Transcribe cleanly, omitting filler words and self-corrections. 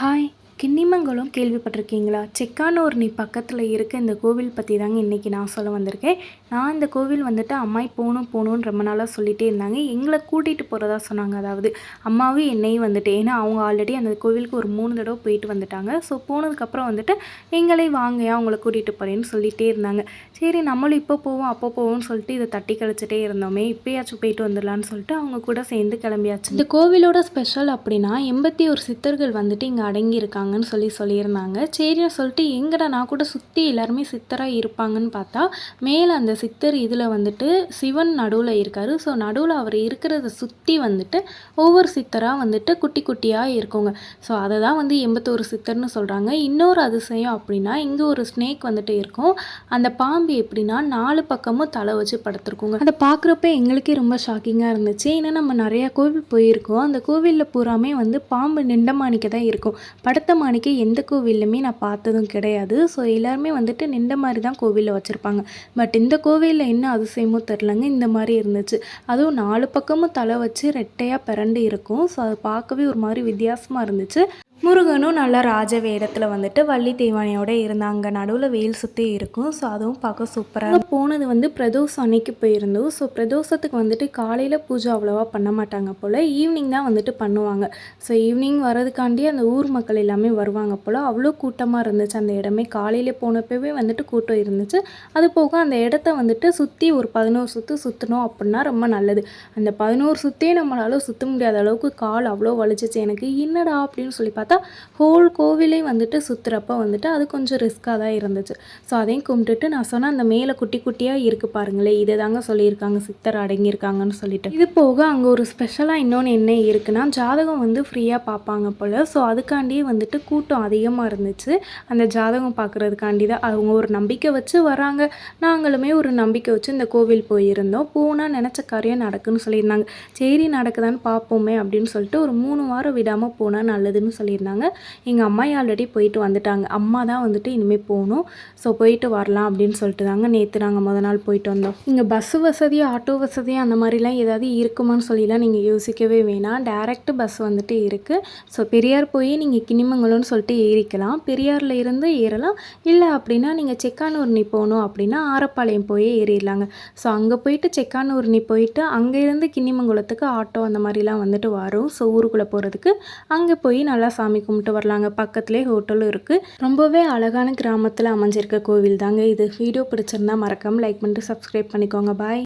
Hi! Kinnimangalam கேள்விப்பட்டிருக்கீங்களா? செக்கானூர்னி பக்கத்தில் இருக்க இந்த கோவில் பற்றி தாங்க இன்றைக்கி நான் சொல்ல வந்திருக்கேன். நான் இந்த கோவில் வந்துட்டு அம்மாயி போகணும்னு ரொம்ப நாளாக சொல்லிகிட்டே இருந்தாங்க. எங்களை கூட்டிகிட்டு போகிறதா சொன்னாங்க. அதாவது அம்மாவும் என்னையும் வந்துட்டு, ஏன்னா அவங்க ஆல்ரெடி அந்த கோவிலுக்கு ஒரு 3 தடவை போயிட்டு வந்துட்டாங்க. ஸோ போனதுக்கப்புறம் வந்துட்டு எங்களையும் வாங்கயா அவங்கள கூட்டிகிட்டு போகிறேன்னு சொல்லிகிட்டே இருந்தாங்க. சரி நம்மளும் இப்போ போவோம் அப்போ போவோம்னு சொல்லிட்டு இதை தட்டி கழிச்சிட்டே இருந்தோமே, இப்போயாச்சும் போயிட்டு வந்துடலான்னு சொல்லிட்டு அவங்க கூட சேர்ந்து கிளம்பியாச்சு. இந்த கோவிலோட ஸ்பெஷல் அப்படின்னா 81 சித்தர்கள் வந்துட்டு இங்கே அடங்கியிருக்காங்கன்னு சொல்லியிருந்தாங்க. சரின்னு சொல்லிட்டு எங்கடா நான் கூட சுற்றி எல்லாருமே சித்தராக இருப்பாங்கன்னு பார்த்தா, மேலே அந்த சித்தர் இதில் வந்துட்டு சிவன் நடுவில் இருக்கார். ஸோ நடுவில் அவர் இருக்கிறத சுற்றி வந்துட்டு ஒவ்வொரு சித்தராக வந்துட்டு குட்டி குட்டியாக இருக்குங்க. ஸோ அதை தான் வந்து 81 சித்தர்னு சொல்கிறாங்க. இன்னொரு அதிசயம் அப்படின்னா, இங்கே ஒரு ஸ்னேக் வந்துட்டு இருக்கும். அந்த பாம்பு எப்படின்னா 4 பக்கமும் தலை வச்சு படுத்துருக்குங்க. அதை பார்க்குறப்ப எங்களுக்கே ரொம்ப ஷாக்கிங்காக இருந்துச்சு. ஏன்னா நம்ம நிறையா கோவில் போயிருக்கோம். அந்த கோவிலில் பூராமே வந்து பாம்பு நிண்டமாணிக்க தான் இருக்கும். படுத்த மாணிக்க எந்த கோவில்லையுமே நான் பார்த்ததும் கிடையாது. ஸோ எல்லாருமே வந்துட்டு நின்ற மாதிரி தான் கோவிலில் வச்சுருப்பாங்க. பட் இந்த கோவிலில் என்ன அதிசயமோ தெரிலங்க, இந்த மாதிரி இருந்துச்சு. அதுவும் 4 பக்கமும் தலை வச்சு ரெட்டையாக பிறண்டு இருக்கும். ஸோ அது பார்க்கவே ஒரு மாதிரி வித்தியாசமாக இருந்துச்சு. முருகனும் நல்லா ராஜ வேடத்தில் வந்துட்டு வள்ளி தெய்வானையோடு இருந்தாங்க. நடுவில் வெயில் சுற்றி இருக்கும். ஸோ அதுவும் பார்க்க சூப்பராக போனது வந்து பிரதோஷம் அன்னைக்கு போயிருந்தோம். ஸோ பிரதோஷத்துக்கு வந்துட்டு காலையில் பூஜை அவ்வளோவா பண்ண மாட்டாங்க போல், ஈவினிங் தான் வந்துட்டு பண்ணுவாங்க. ஸோ ஈவினிங் வரதுக்காண்டி அந்த ஊர் மக்கள் எல்லாமே வருவாங்க போல். அவ்வளோ கூட்டமாக இருந்துச்சு அந்த இடமே. காலையில் போனப்பவே வந்துட்டு கூட்டம் இருந்துச்சு. அது போக அந்த இடத்த வந்துட்டு சுற்றி ஒரு 11 சுற்று சுற்றணும் அப்படின்னா ரொம்ப நல்லது. அந்த 11 சுற்றே நம்மளால் சுற்ற முடியாத அளவுக்கு கால் அவ்வளோ வலிச்சிச்சு எனக்கு. என்னடா அப்படின்னு சொல்லி பார்த்தா ஹோல் கோவிலே வந்துட்டு சுற்றுறப்ப வந்துட்டு அது கொஞ்சம் ரிஸ்க்காக தான் இருந்துச்சு. ஸோ அதையும் கும்பிட்டுட்டு நான் சொன்னேன், அந்த மேலே குட்டி குட்டியாக இருக்குது பாருங்களேன், இதை தாங்க சொல்லியிருக்காங்க சித்தர் அடங்கியிருக்காங்கன்னு சொல்லிட்டு. இது போக அங்கே ஒரு ஸ்பெஷலாக இன்னொன்று என்ன இருக்குன்னா, ஜாதகம் வந்து ஃப்ரீயாக பார்ப்பாங்க போல். ஸோ அதுக்காண்டியே வந்துட்டு கூட்டம் அதிகமாக இருந்துச்சு. அந்த ஜாதகம் பார்க்குறதுக்காண்டி தான் அவங்க ஒரு நம்பிக்கை வச்சு வராங்க. நாங்களுமே ஒரு நம்பிக்கை வச்சு இந்த கோவில் போயிருந்தோம். போனால் நினச்ச காரியம் நடக்குன்னு சொல்லியிருந்தாங்க. சரி நடக்குதான்னு பார்ப்போமே அப்படின்னு சொல்லிட்டு ஒரு 3 வாரம் விடாமல் போனால் நல்லதுன்னு சொல்லியிருந்தாங்க. எங்கள் அம்மா ஆல்ரெடி போயிட்டு வந்துட்டாங்க. அம்மா தான் வந்துட்டு இனிமேல் போகணும். ஸோ போயிட்டு வரலாம் அப்படின்னு சொல்லிட்டு தாங்க நேற்று நாங்கள் முத நாள் போயிட்டு வந்தோம். இங்கே பஸ்ஸு வசதி ஆட்டோ வசதி அந்த மாதிரிலாம் ஏதாவது இருக்குமான்னு சொல்லிலாம் நீங்கள் யோசிக்கவே வேணாம். டேரெக்ட் பஸ் வந்துட்டு இருக்குது. ஸோ பெரியார் போய் நீங்கள் கிண்ணிமங்கலம்னு சொல்லிட்டு ஏறிக்கலாம். பெரியாரில் இருந்து ஏறலாம். இல்லை அப்படின்னா நீங்கள் செக்கானூர்னி போகணும் அப்படின்னா ஆரப்பாளையம் போய் ஏறிடலாங்க. ஸோ அங்கே போயிட்டு செக்கானூர்னி போயிட்டு அங்கேருந்து கிண்ணிமங்கலத்துக்கு ஆட்டோ அந்த மாதிரிலாம் வந்துட்டு வரும். ஸோ ஊருக்குள்ளே போகிறதுக்கு அங்கே போய் நல்லா சாமி கும்பிட்டு வரலாங்க. பக்கத்துலேயே ஹோட்டலும் இருக்குது. ரொம்பவே அழகான கிராமத்தில் அமைஞ்சிருக்க கோவில் தாங்க இது. வீடியோ பிடிச்சிருந்தா மறக்காமல் லைக் பண்ணிட்டு சப்ஸ்கிரைப் பண்ணிக்கோங்க. பாய்.